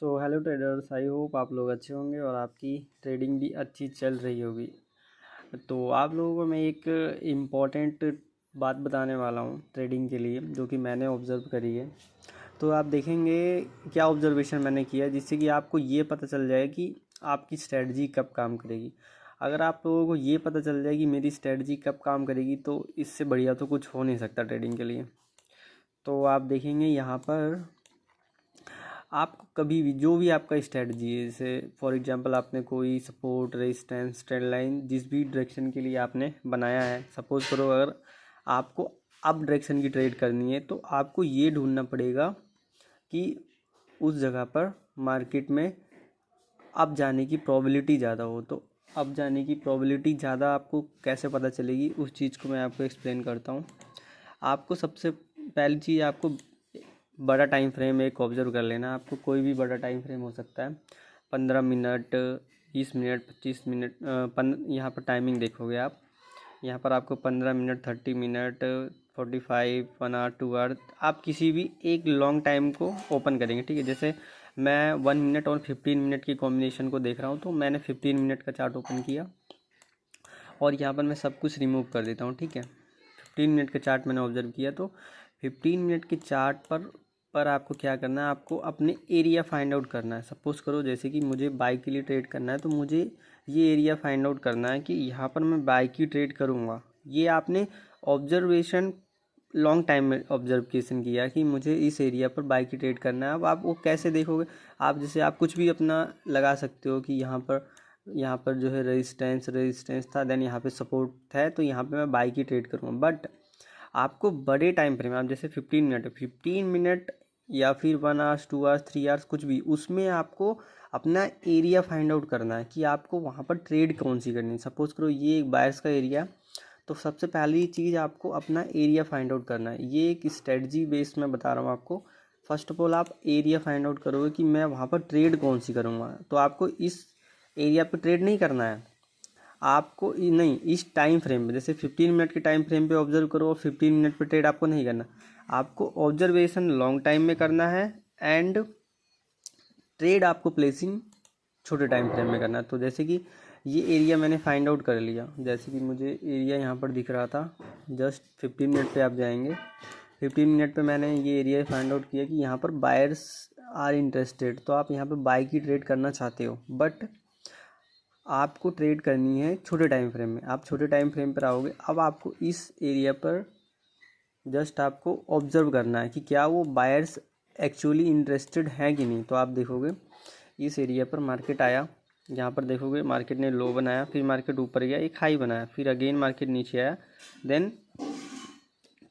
So hello traders, I hope आप लोग अच्छे होंगे और आपकी ट्रेडिंग भी अच्छी चल रही होगी। तो आप लोगों को मैं एक इम्पॉर्टेंट बात बताने वाला हूँ ट्रेडिंग के लिए, जो कि मैंने ऑब्ज़र्व करी है। तो आप देखेंगे क्या ऑब्जर्वेशन मैंने किया है, जिससे कि आपको ये पता चल जाए कि आपकी स्ट्रेटजी कब काम करेगी। अगर आप लोगों को ये पता चल जाए कि मेरी स्ट्रेटजी कब काम करेगी, तो इससे बढ़िया तो कुछ हो नहीं सकता ट्रेडिंग के लिए। तो आप देखेंगे यहाँ पर आपको कभी भी जो भी आपका स्ट्रेटजी है, जैसे फॉर एग्जांपल आपने कोई सपोर्ट, रेजिस्टेंस, ट्रेंड लाइन जिस भी डायरेक्शन के लिए आपने बनाया है, सपोज करो अगर आपको अप डायरेक्शन की ट्रेड करनी है, तो आपको ये ढूंढना पड़ेगा कि उस जगह पर मार्केट में अप जाने की प्रोबेबिलिटी ज़्यादा हो। तो अप जाने की प्रोबेबिलिटी ज़्यादा आपको कैसे पता चलेगी, उस चीज़ को मैं आपको एक्सप्लेन करता हूँ। आपको सबसे पहली चीज़, आपको बड़ा टाइम फ्रेम एक ऑब्जर्व कर लेना। आपको कोई भी बड़ा टाइम फ्रेम हो सकता है, 15 मिनट, 20 मिनट, 25 मिनट। यहाँ पर टाइमिंग देखोगे आप, यहाँ पर आपको 15 मिनट, 30 मिनट, 45, 1 आवर, 2 आवर, आप किसी भी एक लॉन्ग टाइम को ओपन करेंगे, ठीक है। जैसे मैं 1 मिनट और 15 मिनट की कॉम्बिनेशन को देख रहा हूँ, तो मैंने 15 मिनट का चार्ट ओपन किया और यहाँ पर मैं सब कुछ रिमूव कर देता हूँ, ठीक है। 15 मिनट का चार्ट मैंने ऑब्जर्व किया, तो 15 मिनट के चार्ट पर आपको क्या करना है, आपको अपने एरिया फाइंड आउट करना है। सपोज़ करो जैसे कि मुझे बाई के लिए ट्रेड करना है, तो मुझे ये एरिया फाइंड आउट करना है कि यहाँ पर मैं बाई की ट्रेड करूँगा। ये आपने ऑब्जर्वेशन लॉन्ग टाइम में ऑब्जर्वेशन किया कि मुझे इस एरिया पर बाई की ट्रेड करना है। अब आप वो कैसे देखोगे, आप जैसे आप कुछ भी अपना लगा सकते हो कि यहाँ पर जो है रेजिस्टेंस था, देन यहाँ पे सपोर्ट है, तो यहाँ पे मैं बाई की ट्रेड करूँगा। बट आपको बड़े टाइम फ्रेम, आप जैसे 15 मिनट या फिर 1 आवर्स, 2 आवर्स, 3 आवर्स, कुछ भी, उसमें आपको अपना एरिया फाइंड आउट करना है कि आपको वहाँ पर ट्रेड कौन सी करनी है। सपोज करो ये एक बायर्स का एरिया, तो सबसे पहली चीज़ आपको अपना एरिया फाइंड आउट करना है। ये एक स्ट्रेटजी बेस में बता रहा हूँ आपको। फर्स्ट ऑफ ऑल आप एरिया फाइंड आउट करोगे कि मैं वहाँ पर ट्रेड कौन सी करूँगा। तो आपको इस एरिया पर ट्रेड नहीं करना है, आपको नहीं, इस टाइम फ्रेम में, जैसे 15 मिनट के टाइम फ्रेम पे ऑब्जर्व करो और 15 मिनट पे ट्रेड आपको नहीं करना। आपको ऑब्जर्वेशन लॉन्ग टाइम में करना है एंड ट्रेड आपको प्लेसिंग छोटे टाइम फ्रेम में करना है। तो जैसे कि ये एरिया मैंने फाइंड आउट कर लिया, जैसे कि मुझे एरिया यहाँ पर दिख रहा था। जस्ट 15 मिनट पे आप जाएंगे, 15 मिनट पे मैंने ये एरिया फाइंड आउट किया कि यहाँ पर बायर्स आर इंटरेस्टेड। तो आप यहाँ पर बाई की ट्रेड करना चाहते हो, बट आपको ट्रेड करनी है छोटे टाइम फ्रेम में। आप छोटे टाइम फ्रेम पर आओगे, अब आपको इस एरिया पर जस्ट आपको ऑब्जर्व करना है कि क्या वो बायर्स एक्चुअली इंटरेस्टेड हैं कि नहीं। तो आप देखोगे इस एरिया पर मार्केट आया, यहाँ पर देखोगे मार्केट ने लो बनाया, फिर मार्केट ऊपर गया, एक हाई बनाया, फिर अगेन मार्केट नीचे आया, देन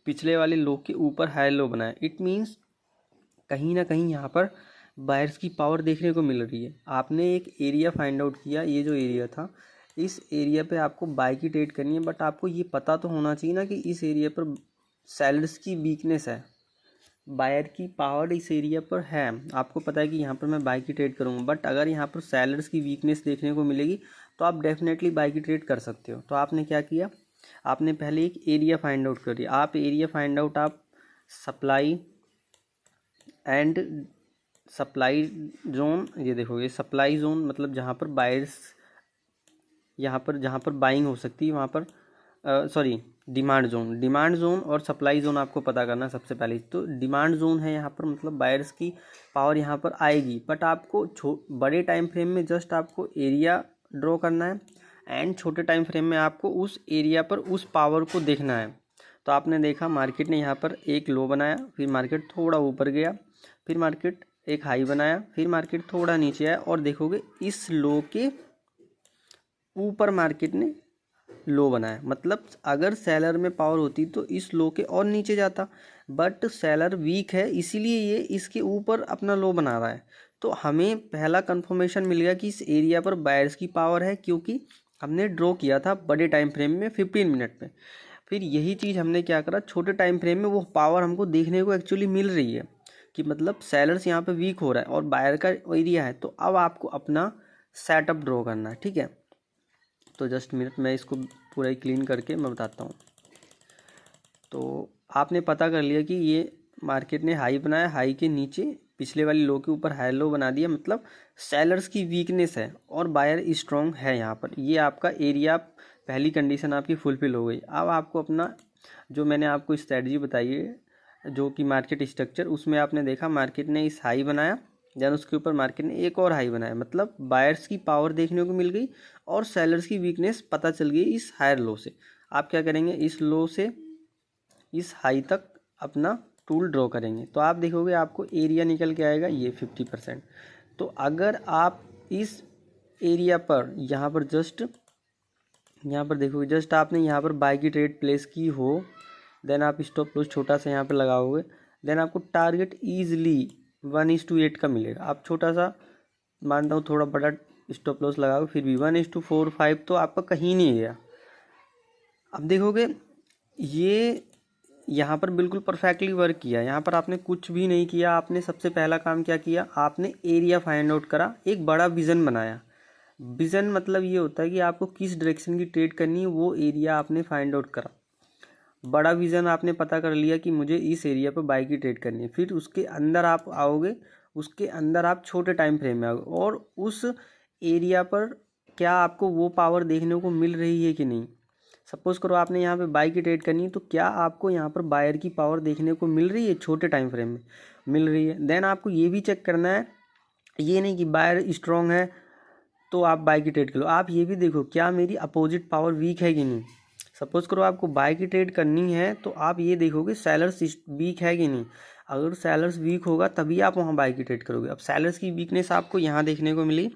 पिछले वाले लो के ऊपर हाई लो बनाया। इट मीन्स कहीं ना कहीं यहाँ पर बायर्स की पावर देखने को मिल रही है। आपने एक एरिया फाइंड आउट किया, ये जो एरिया था, इस एरिया पे आपको बाई की ट्रेड करनी है। बट आपको ये पता तो होना चाहिए ना कि इस एरिया पर सेलर्स की वीकनेस है, बायर की पावर इस एरिया पर है। आपको पता है कि यहाँ पर मैं बाई की ट्रेड करूँगा, बट अगर यहाँ पर सेलर्स की वीकनेस देखने को मिलेगी, तो आप डेफिनेटली बाई की ट्रेड कर सकते हो। तो आपने क्या किया, आपने पहले एक एरिया फाइंड आउट कर दिया। आप एरिया फाइंड आउट, आप सप्लाई एंड सप्लाई जोन, ये देखोगे सप्लाई जोन मतलब जहाँ पर बायर्स, जहाँ पर बाइंग हो सकती है वहाँ पर, सॉरी, डिमांड जोन और सप्लाई जोन आपको पता करना सबसे पहले। तो डिमांड जोन है यहाँ पर, मतलब बायर्स की पावर यहाँ पर आएगी, बट आपको बड़े टाइम फ्रेम में जस्ट आपको एरिया ड्रॉ करना है एंड छोटे टाइम फ्रेम में आपको उस एरिया पर उस पावर को देखना है। तो आपने देखा मार्केट ने यहाँ पर एक लो बनाया, फिर मार्केट थोड़ा ऊपर गया, फिर मार्केट एक हाई बनाया, फिर मार्केट थोड़ा नीचे आया, और देखोगे इस लो के ऊपर मार्केट ने लो बनाया। मतलब अगर सेलर में पावर होती तो इस लो के और नीचे जाता, बट सेलर वीक है, इसीलिए ये इसके ऊपर अपना लो बना रहा है। तो हमें पहला कंफर्मेशन मिल गया कि इस एरिया पर बायर्स की पावर है, क्योंकि हमने ड्रॉ किया था बड़े टाइम फ्रेम में 15 मिनट में। फिर यही चीज़ हमने क्या करा, छोटे टाइम फ्रेम में वो पावर हमको देखने को एक्चुअली मिल रही है कि मतलब सेलर्स यहाँ पे वीक हो रहा है और बायर का एरिया है। तो अब आपको अपना सेटअप ड्रॉ करना है, ठीक है। तो जस्ट मिनट, मैं इसको पूरा ही क्लीन करके मैं बताता हूँ। तो आपने पता कर लिया कि ये मार्केट ने हाई बनाया, हाई के नीचे पिछले वाली लो के ऊपर हायर लो बना दिया, मतलब सेलर्स की वीकनेस है और बायर स्ट्रॉन्ग है यहाँ पर। ये आपका एरिया पहली कंडीशन आपकी फुलफिल हो गई। अब आपको अपना जो मैंने आपको स्ट्रेटजी बताई है जो कि मार्केट स्ट्रक्चर, उसमें आपने देखा मार्केट ने इस हाई बनाया, देन उसके ऊपर मार्केट ने एक और हाई बनाया, मतलब बायर्स की पावर देखने को मिल गई और सेलर्स की वीकनेस पता चल गई इस हायर लो से। आप क्या करेंगे, इस लो से इस हाई तक अपना टूल ड्रॉ करेंगे तो आप देखोगे आपको एरिया निकल के आएगा ये 50%। तो अगर आप इस एरिया पर यहाँ पर जस्ट यहाँ पर देखोगे, जस्ट आपने यहाँ पर बाय की ट्रेड प्लेस की हो, देन आप स्टॉप लॉस छोटा सा यहाँ पर लगाओगे, देन आपको टारगेट ईजिली 1:8 का मिलेगा। आप छोटा सा मानता हूँ थोड़ा बड़ा स्टॉप लॉस लगाओगे, फिर भी 1:4-5 तो आपका कहीं नहीं गया। अब देखोगे ये यहाँ पर बिल्कुल परफेक्टली वर्क किया। यहाँ पर आपने कुछ भी नहीं किया, आपने सबसे पहला काम क्या किया, आपने एरिया फाइंड आउट करा, एक बड़ा विज़न बनाया। विज़न मतलब ये होता है कि आपको किस डायरेक्शन की ट्रेड करनी है, वो एरिया आपने फाइंड आउट करा। बड़ा विज़न आपने पता कर लिया कि मुझे इस एरिया पर बाई की ट्रेड करनी है, फिर उसके अंदर आप आओगे, उसके अंदर आप छोटे टाइम फ्रेम में आओगे और उस एरिया पर क्या आपको वो पावर देखने को मिल रही है कि नहीं। सपोज करो आपने यहाँ पे बाई की ट्रेड करनी है, तो क्या आपको यहाँ पर बायर की पावर देखने को मिल रही है, छोटे टाइम फ्रेम में मिल रही है। देन आपको ये भी चेक करना है, ये नहीं कि बायर स्ट्रॉन्ग है तो आप बाई की ट्रेड करो, आप ये भी देखो क्या मेरी अपोजिट पावर वीक है कि नहीं। सपोज करो आपको बाई की ट्रेड करनी है तो आप ये देखोगे सेलर्स वीक है कि नहीं। अगर सेलर्स वीक होगा तभी आप वहाँ बाई की ट्रेड करोगे। अब सेलर्स की वीकनेस आपको यहाँ देखने को मिली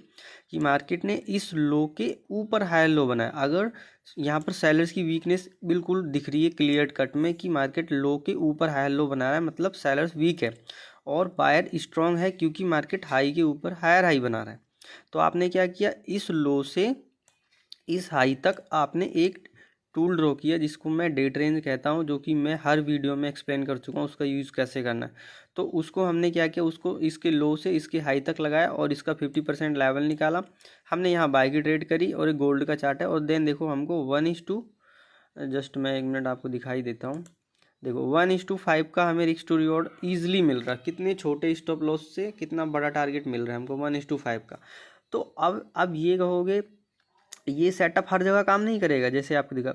कि मार्केट ने इस लो के ऊपर हायर लो बनाया। अगर यहाँ पर सेलर्स की वीकनेस बिल्कुल दिख रही है क्लियर कट में कि मार्केट लो के ऊपर हायर लो बना रहा है, मतलब सेलर्स वीक है और बायर स्ट्रॉन्ग है क्योंकि मार्केट हाई के ऊपर हायर हाई बना रहा है। तो आपने क्या किया, इस लो से इस हाई तक आपने एक टूल ड्रॉ किया जिसको मैं डेट रेंज कहता हूँ, जो कि मैं हर वीडियो में एक्सप्लेन कर चुका हूँ उसका यूज़ कैसे करना है। तो उसको हमने क्या किया, उसको इसके लो से इसके हाई तक लगाया और इसका 50% लेवल निकाला। हमने यहाँ बाय की ट्रेड करी और एक गोल्ड का चार्ट है और देन देखो हमको 1:2, जस्ट मैं 1 मिनट आपको दिखाई देता हूँ। देखो 1:5 का हमें रिस्क टू रिवॉर्ड ईजिली मिल रहा है। कितने छोटे स्टॉप लॉस से कितना बड़ा टारगेट मिल रहा है हमको, 1:5 का। तो अब ये कहोगे ये सेटअप हर जगह काम नहीं करेगा। जैसे आपको दिखा,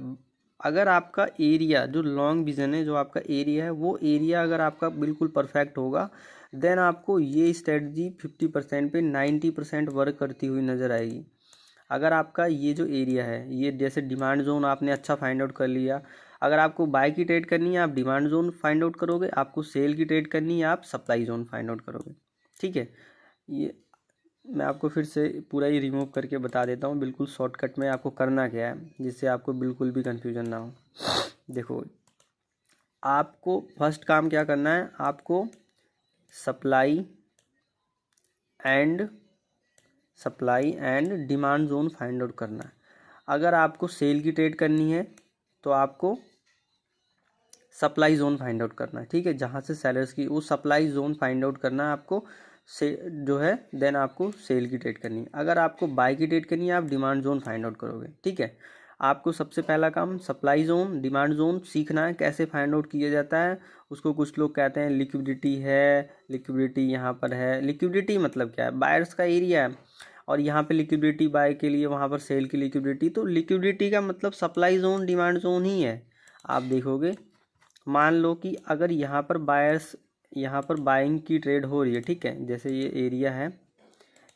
अगर आपका एरिया जो लॉन्ग विजन है, जो आपका एरिया है, वो एरिया अगर आपका बिल्कुल परफेक्ट होगा, देन आपको ये स्ट्रेटजी 50% पे 90% वर्क करती हुई नज़र आएगी। अगर आपका ये जो एरिया है, ये जैसे डिमांड जोन आपने अच्छा फाइंड आउट कर लिया, अगर आपको बाय की ट्रेड करनी है आप डिमांड जोन फाइंड आउट करोगे, आपको सेल की ट्रेड करनी है आप सप्लाई जोन फाइंड आउट करोगे। ठीक है, ये मैं आपको फिर से पूरा ही रिमूव करके बता देता हूँ बिल्कुल शॉर्टकट में आपको करना क्या है, जिससे आपको बिल्कुल भी कन्फ्यूजन ना हो। देखो आपको फर्स्ट काम क्या करना है, आपको supply and demand zone find out करना है। अगर आपको सेल की ट्रेड करनी है तो आपको सप्लाई जोन फाइंड आउट करना है। ठीक है, जहाँ से सेलर्स की वो सप्लाई जोन फाइंड आउट करना है आपको से जो है, देन आपको सेल की ट्रेड करनी है। अगर आपको बाय की ट्रेड करनी है आप डिमांड जोन फाइंड आउट करोगे। ठीक है, आपको सबसे पहला काम सप्लाई जोन डिमांड जोन सीखना है, कैसे फाइंड आउट किया जाता है उसको। कुछ लोग कहते हैं लिक्विडिटी है, लिक्विडिटी यहाँ पर है। लिक्विडिटी मतलब क्या है, बायर्स का एरिया है और यहाँ पे लिक्विडिटी बाय के लिए, वहाँ पर सेल की लिक्विडिटी। तो लिक्विडिटी का मतलब सप्लाई जोन डिमांड जोन ही है। आप देखोगे मान लो कि अगर यहाँ पर बाइंग की ट्रेड हो रही है, ठीक है, जैसे ये एरिया है,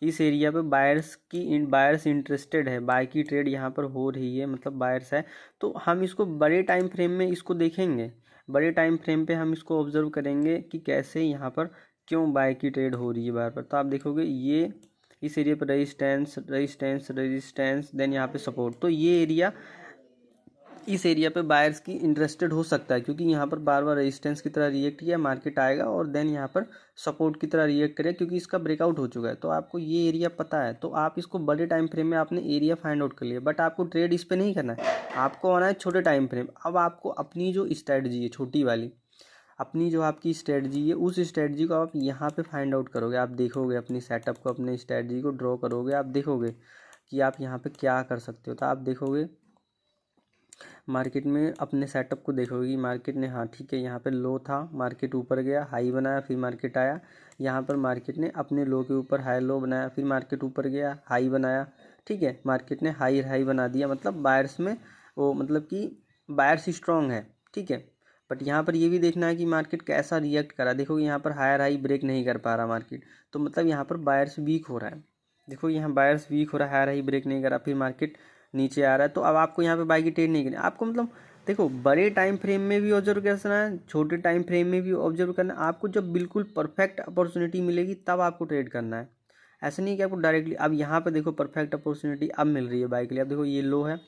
इस एरिया पे बायर्स इंटरेस्टेड है, बाय की ट्रेड यहाँ पर हो रही है, मतलब बायर्स है, तो हम इसको बड़े टाइम फ्रेम में इसको देखेंगे। बड़े टाइम फ्रेम पे हम इसको ऑब्जर्व करेंगे कि कैसे यहाँ पर क्यों बाय की ट्रेड हो रही है बार बार। तो आप देखोगे ये इस एरिया पर रेजिस्टेंस देन यहाँ पे सपोर्ट। तो ये एरिया, इस एरिया पे बायर्स की इंटरेस्टेड हो सकता है क्योंकि यहाँ पर बार बार रेजिस्टेंस की तरह रिएक्ट किया, मार्केट आएगा और देन यहाँ पर सपोर्ट की तरह रिएक्ट करेगा क्योंकि इसका ब्रेकआउट हो चुका है। तो आपको ये एरिया पता है, तो आप इसको बड़े टाइम फ्रेम में आपने एरिया फाइंड आउट कर लिया, बट आपको ट्रेड इस पर नहीं करना है, आपको आना है छोटे टाइम फ्रेम। अब आपको अपनी जो स्ट्रेटजी है छोटी वाली, अपनी जो आपकी स्ट्रेटजी है, उस स्ट्रेटजी को आप यहाँ पे फाइंड आउट करोगे। आप देखोगे अपनी सेटअप को, अपनी स्ट्रेटजी को ड्रॉ करोगे, आप देखोगे कि आप यहाँ पे क्या कर सकते हो। तो आप देखोगे मार्केट में अपने सेटअप को देखोगे कि मार्केट ने, हाँ ठीक है, यहाँ पे लो था, मार्केट ऊपर गया, हाई बनाया, फिर मार्केट आया, यहाँ पर मार्केट ने अपने लो के ऊपर हाई लो बनाया, फिर मार्केट ऊपर गया, हाई बनाया, ठीक है, मार्केट ने हाई हाई बना दिया, मतलब बायर्स में वो, मतलब कि बायर्स स्ट्रॉन्ग है, ठीक है। बट यहाँ पर ये भी देखना है कि मार्केट कैसा रिएक्ट करा। देखो यहाँ पर हायर हाई ब्रेक नहीं कर पा रहा मार्केट, तो मतलब यहाँ पर बायर्स वीक हो रहा है। देखो यहाँ बायर्स वीक हो रहा है, हायर हाई ब्रेक नहीं करा, फिर मार्केट नीचे आ रहा है। तो अब आपको यहाँ पे बाई की ट्रेड नहीं करनी आपको, मतलब देखो बड़े टाइम फ्रेम में भी ऑब्जर्व करना है, छोटे टाइम फ्रेम में भी ऑब्जर्व करना है। आपको जब बिल्कुल परफेक्ट अपॉर्चुनिटी मिलेगी तब आपको ट्रेड करना है। ऐसा नहीं कि आपको डायरेक्टली, अब यहाँ पे देखो परफेक्ट अपॉर्चुनिटी अब मिल रही है बाई के लिए। अब देखो ये लो है,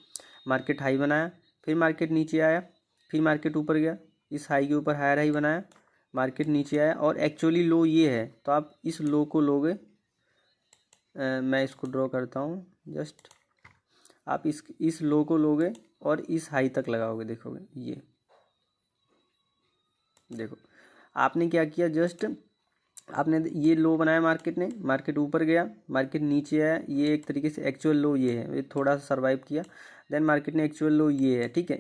मार्केट हाई बनाया, फिर मार्केट नीचे आया, फिर मार्केट ऊपर गया, इस हाई के ऊपर हायर हाई बनाया, मार्केट नीचे आया, और एक्चुअली लो ये है, तो आप इस लो को लोगे। मैं इसको ड्रॉ करता हूँ जस्ट, आप इस लो को लोगे और इस हाई तक लगाओगे। देखोगे ये, देखो आपने क्या किया, जस्ट आपने ये लो बनाया मार्केट ने, मार्केट ऊपर गया, मार्केट नीचे आया, ये एक तरीके से एक्चुअल लो ये है, ये थोड़ा सा सर्वाइव किया, देन मार्केट ने एक्चुअल लो ये है, ठीक है।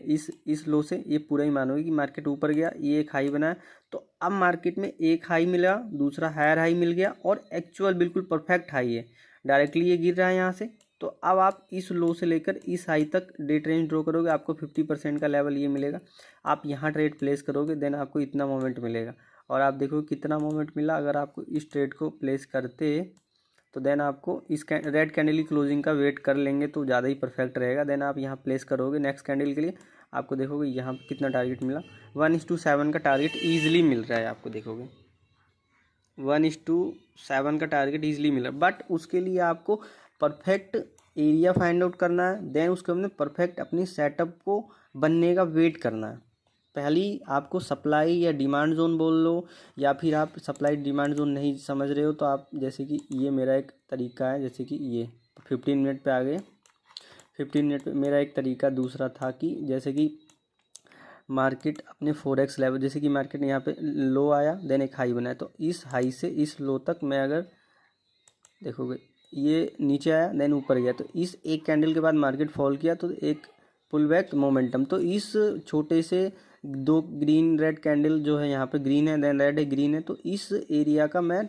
इस लो से ये पूरा ही मानोगे कि मार्केट ऊपर गया, ये एक हाई बनाया, तो अब मार्केट में एक हाई मिला, दूसरा हायर हाई मिल गया, और एक्चुअल बिल्कुल परफेक्ट हाई है, डायरेक्टली ये गिर रहा है यहाँ से। तो अब आप इस लो से लेकर इस हाई तक डे रेंज ड्रॉ करोगे, आपको 50% का लेवल ये मिलेगा। आप यहाँ ट्रेड प्लेस करोगे, देन आपको इतना मोमेंट मिलेगा। और आप देखो कितना मोमेंट मिला। अगर आपको इस ट्रेड को प्लेस करते तो देन आपको इस रेड कैंडल की क्लोजिंग का वेट कर लेंगे तो ज़्यादा ही परफेक्ट रहेगा। देन आप यहाँ प्लेस करोगे नेक्स्ट कैंडल के लिए, आपको देखोगे यहाँ कितना टारगेट मिला, 1:7 का टारगेट ईजिली मिल रहा है आपको। देखोगे 1:7 का टारगेट ईजिली मिला, बट उसके लिए आपको परफेक्ट एरिया फाइंड आउट करना है, देन उसके हमने परफेक्ट अपनी सेटअप को बनने का वेट करना है। पहली आपको सप्लाई या डिमांड जोन बोल लो, या फिर आप सप्लाई डिमांड जोन नहीं समझ रहे हो तो आप, जैसे कि ये मेरा एक तरीका है, जैसे कि ये 15 मिनट पे आ गए, 15 मिनट पे मेरा एक तरीका दूसरा था कि जैसे कि मार्केट अपने 4x लेवल, जैसे कि मार्केट ने यहाँ पे लो आया, देन एक हाई बनाया, तो इस हाई से इस लो तक मैं अगर देखोगे ये नीचे आया देन ऊपर गया, तो इस एक कैंडल के बाद मार्केट फॉल किया तो एक पुल बैक मोमेंटम, तो इस छोटे से दो ग्रीन रेड कैंडल जो है, यहाँ पे ग्रीन है देन रेड है ग्रीन है, तो इस एरिया का मैं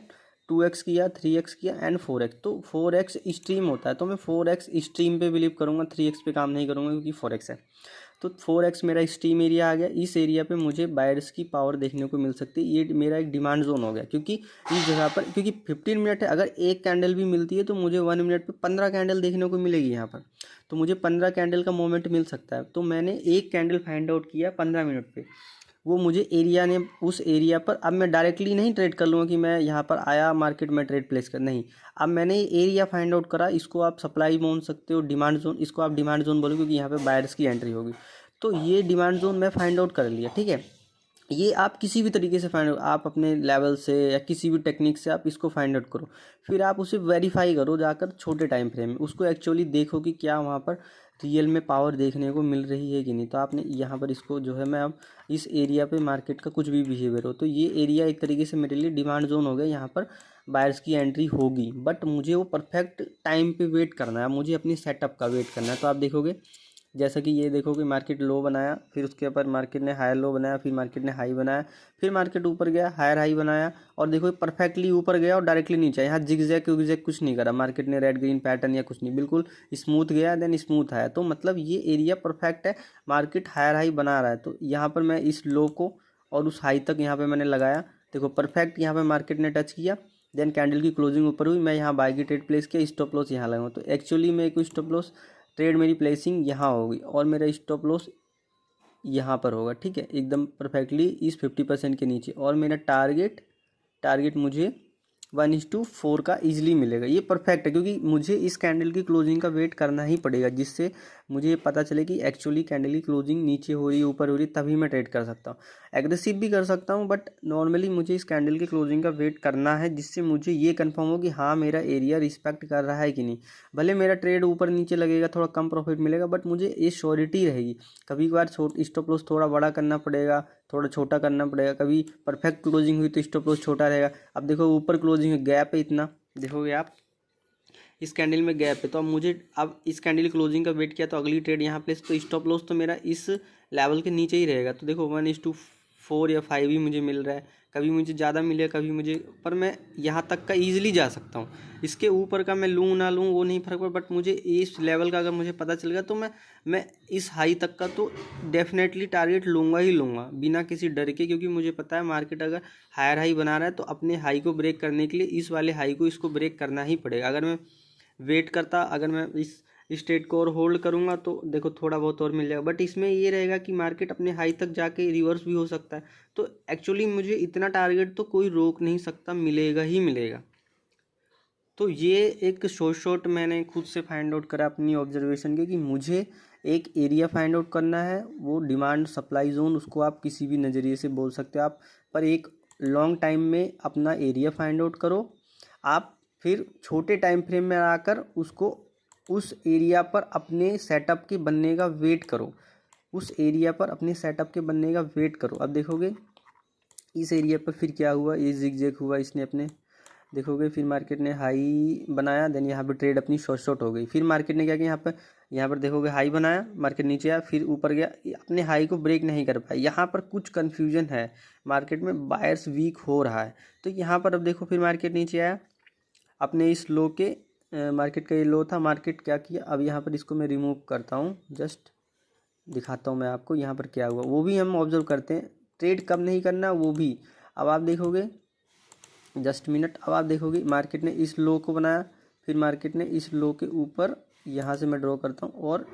2x किया, 3x किया एंड 4x, तो 4x स्ट्रीम होता है, तो मैं 4x स्ट्रीम पे बिलीव करूँगा, 3x पे काम नहीं करूँगा क्योंकि 4x है। तो 4x मेरा स्ट्रीम एरिया आ गया। इस एरिया पे मुझे बायर्स की पावर देखने को मिल सकती है, ये मेरा एक डिमांड जोन हो गया, क्योंकि इस जगह पर, क्योंकि 15 मिनट है, अगर एक कैंडल भी मिलती है तो मुझे 1 मिनट पे 15 कैंडल देखने को मिलेगी यहाँ पर, तो मुझे 15 कैंडल का मोमेंट मिल सकता है। तो मैंने एक कैंडल फाइंड आउट किया 15 मिनट पे, वो मुझे एरिया ने, उस एरिया पर, अब मैं डायरेक्टली नहीं ट्रेड कर लूँगा कि मैं यहाँ पर आया मार्केट में ट्रेड प्लेस कर, नहीं, अब मैंने एरिया फाइंड आउट करा, इसको आप सप्लाई बोल सकते हो, डिमांड जोन, इसको आप डिमांड जोन बोलो क्योंकि यहाँ पे बायर्स की एंट्री होगी। तो ये डिमांड जोन मैं फाइंड आउट कर लिया, ठीक है। ये आप किसी भी तरीके से फाइंड आउट, आप अपने लेवल से या किसी भी टेक्निक से आप इसको फाइंड आउट करो, फिर आप उसे वेरीफाई करो जाकर छोटे टाइम फ्रेम में, उसको एक्चुअली देखो कि क्या वहाँ पर रियल में पावर देखने को मिल रही है कि नहीं। तो आपने यहाँ पर इसको जो है, मैं अब इस एरिया पे मार्केट का कुछ भी बिहेवियर हो, तो ये एरिया एक तरीके से मेरे लिए डिमांड जोन हो गया, यहाँ पर बायर्स की एंट्री होगी, बट मुझे वो परफेक्ट टाइम पे वेट करना है, मुझे अपनी सेटअप का वेट करना है। तो आप देखोगे जैसा कि ये देखो कि मार्केट लो बनाया, फिर उसके ऊपर मार्केट ने हायर लो बनाया, फिर मार्केट ने हाई बनाया, फिर मार्केट ऊपर गया, हायर हाई बनाया, और देखो परफेक्टली ऊपर गया और डायरेक्टली नीचे आया। यहाँ जिगजैग विगजैग कुछ नहीं करा मार्केट ने, रेड ग्रीन पैटर्न या कुछ नहीं, बिल्कुल स्मूथ गया देन स्मूथ आया। तो मतलब ये एरिया परफेक्ट है, मार्केट हायर हाई बना रहा है। तो यहाँ पर मैं इस लो को और उस हाई तक यहाँ पर मैंने लगाया, देखो परफेक्ट यहाँ पर मार्केट ने टच किया, देन कैंडल की क्लोजिंग ऊपर हुई, मैं यहाँ बाय की ट्रेड प्लेस किया, स्टॉप लॉस यहाँ लगाऊँ, तो एक्चुअली मैं एक स्टॉप लॉस ट्रेड मेरी प्लेसिंग यहाँ होगी और मेरा स्टॉप लॉस यहाँ पर होगा, ठीक है, एकदम परफेक्टली इस 50% के नीचे, और मेरा टारगेट मुझे 1:4 का ईजिली मिलेगा। ये परफेक्ट है क्योंकि मुझे इस कैंडल की क्लोजिंग का वेट करना ही पड़ेगा, जिससे मुझे पता चले कि एक्चुअली कैंडल की क्लोजिंग नीचे हो रही है ऊपर हो रही है, तभी मैं ट्रेड कर सकता हूँ। एग्रेसिव भी कर सकता हूँ, बट नॉर्मली मुझे इस कैंडल की क्लोजिंग का वेट करना है, जिससे मुझे ये कंफर्म हो कि हाँ मेरा एरिया रिस्पेक्ट कर रहा है कि नहीं। भले मेरा ट्रेड ऊपर नीचे लगेगा, थोड़ा कम प्रॉफिट मिलेगा, बट मुझे ये श्योरिटी रहेगी। कभी कभार स्टॉप लॉस थोड़ा बड़ा करना पड़ेगा, थोड़ा छोटा करना पड़ेगा, कभी परफेक्ट क्लोजिंग हुई तो स्टॉप लॉस छोटा रहेगा। अब देखो ऊपर क्लोजिंग गैप है इतना, देखोगे आप इस कैंडल में गैप है, तो अब मुझे अब इस कैंडल क्लोजिंग का वेट किया तो अगली ट्रेड यहाँ प्लेस, तो स्टॉप लॉस तो मेरा इस लेवल के नीचे ही रहेगा। तो देखो 1:4 या 5 ही मुझे मिल रहा है, कभी मुझे ज़्यादा मिले कभी मुझे, पर मैं यहाँ तक का ईजिली जा सकता हूँ। इसके ऊपर का मैं लूँ ना लूँ वो नहीं फर्क पड़ता, बट मुझे इस लेवल का अगर मुझे पता चल गया तो मैं इस हाई तक का तो डेफिनेटली टारगेट लूँगा ही लूँगा बिना किसी डर के, क्योंकि मुझे पता है मार्केट अगर हायर हाई बना रहा है तो अपने हाई को ब्रेक करने के लिए इस वाले हाई को इसको ब्रेक करना ही पड़ेगा। अगर मैं वेट करता, अगर मैं इस स्टेट को और होल्ड करूंगा तो देखो थोड़ा बहुत और मिल जाएगा, बट इसमें ये रहेगा कि मार्केट अपने हाई तक जाके रिवर्स भी हो सकता है। तो एक्चुअली मुझे इतना टारगेट तो कोई रोक नहीं सकता, मिलेगा ही मिलेगा। तो ये एक शॉर्ट मैंने खुद से फाइंड आउट करा अपनी ऑब्जर्वेशन के कि मुझे एक एरिया फाइंड आउट करना है, वो डिमांड सप्लाई जोन, उसको आप किसी भी नज़रिए से बोल सकते हो आप, पर एक लॉन्ग टाइम में अपना एरिया फाइंड आउट करो आप, फिर छोटे टाइम फ्रेम में आकर उसको उस एरिया पर अपने सेटअप के बनने का वेट करो, उस एरिया पर अपने सेटअप के बनने का वेट करो। अब देखोगे इस एरिया पर फिर क्या हुआ, ये जिगजैग हुआ इसने अपने, देखोगे फिर मार्केट ने हाई बनाया, देन यहाँ पर ट्रेड अपनी शॉर्ट हो गई। फिर मार्केट ने क्या किया, यहाँ पर देखोगे हाई बनाया, मार्केट नीचे आया, फिर ऊपर गया, अपने हाई को ब्रेक नहीं कर पाया। यहाँ पर कुछ कन्फ्यूजन है मार्केट में, बायर्स वीक हो रहा है। तो यहाँ पर अब देखो फिर मार्केट नीचे आया अपने इस लो के, मार्केट का ये लो था, मार्केट क्या किया, अब यहाँ पर इसको मैं रिमूव करता हूँ, जस्ट दिखाता हूँ मैं आपको यहाँ पर क्या हुआ, वो भी हम ऑब्जर्व करते हैं, ट्रेड कब नहीं करना वो भी। अब आप देखोगे जस्ट मिनट, अब आप देखोगे मार्केट ने इस लो को बनाया, फिर मार्केट ने इस लो के ऊपर, यहाँ से मैं ड्रॉ करता हूँ, और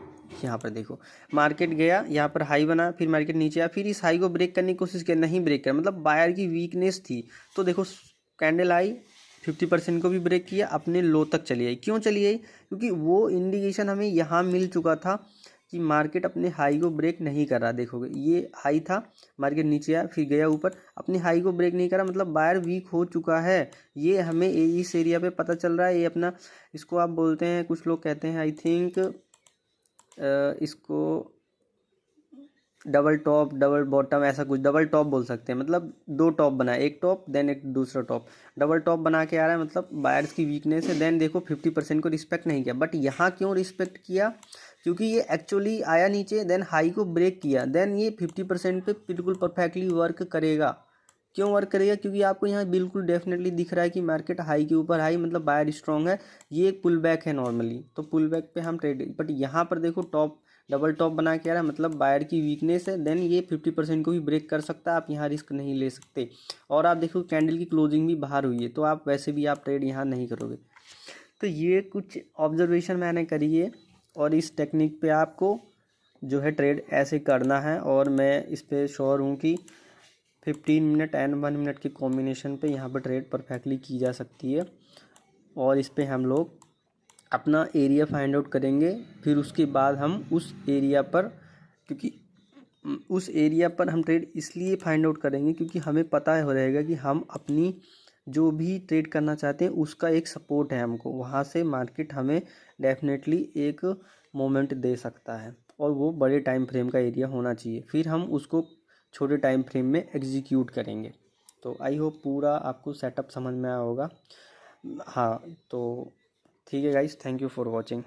यहाँ पर देखो मार्केट गया, यहाँ पर हाई बना, फिर मार्केट नीचे आया, फिर इस हाई को ब्रेक करने की कोशिश किया, नहीं ब्रेक किया, मतलब बायर की वीकनेस थी। तो देखो कैंडल आई 50% को भी ब्रेक किया, अपने लो तक चली आई। क्यों चली आई, क्योंकि वो इंडिकेशन हमें यहाँ मिल चुका था कि मार्केट अपने हाई को ब्रेक नहीं कर रहा। देखोगे ये हाई था, मार्केट नीचे आया, फिर गया ऊपर, अपने हाई को ब्रेक नहीं करा, मतलब बायर वीक हो चुका है। ये हमें इस एरिया पे पता चल रहा है। ये अपना, इसको आप बोलते हैं, कुछ लोग कहते हैं आई थिंक इसको डबल टॉप डबल बॉटम, ऐसा कुछ, डबल टॉप बोल सकते हैं, मतलब दो टॉप बना, एक टॉप देन एक दूसरा टॉप, डबल टॉप बना के आ रहा है, मतलब बायर्स की वीकनेस है। देन देखो 50% को रिस्पेक्ट नहीं किया, बट यहाँ क्यों रिस्पेक्ट किया, क्योंकि ये एक्चुअली आया नीचे, देन हाई को ब्रेक किया, देन ये 50% पे बिल्कुल परफेक्टली वर्क करेगा। क्यों वर्क करेगा, क्योंकि आपको यहाँ बिल्कुल डेफिनेटली दिख रहा है कि मार्केट हाई के ऊपर हाई, मतलब बायर स्ट्रॉन्ग है, ये एक पुल बैक है नॉर्मली, तो पुल बैक पे हम ट्रेड, बट यहाँ पर देखो टॉप डबल टॉप बना के आ रहा है, मतलब बायर की वीकनेस है, देन ये 50% को भी ब्रेक कर सकता है, आप यहाँ रिस्क नहीं ले सकते। और आप देखो कैंडल की क्लोजिंग भी बाहर हुई है, तो आप वैसे भी आप ट्रेड यहाँ नहीं करोगे। तो ये कुछ ऑब्जर्वेशन मैंने करी है, और इस टेक्निक पे आपको जो है ट्रेड ऐसे करना है, और मैं इस पर श्योर हूँ कि 15 मिनट एंड 1 मिनट के कॉम्बिनेशन पे यहाँ पर ट्रेड परफेक्टली की जा सकती है। और इस पे हम लोग अपना एरिया फाइंड आउट करेंगे, फिर उसके बाद हम उस एरिया पर, क्योंकि उस एरिया पर हम ट्रेड इसलिए फाइंड आउट करेंगे क्योंकि हमें पता हो रहेगा कि हम अपनी जो भी ट्रेड करना चाहते हैं उसका एक सपोर्ट है हमको, वहाँ से मार्केट हमें डेफिनेटली एक मोमेंट दे सकता है, और वो बड़े टाइम फ्रेम का एरिया होना चाहिए, फिर हम उसको छोटे टाइम फ्रेम में एग्जीक्यूट करेंगे। तो आई होप पूरा आपको सेटअप समझ में आया होगा। हाँ, तो ठीक है guys, thank you for watching.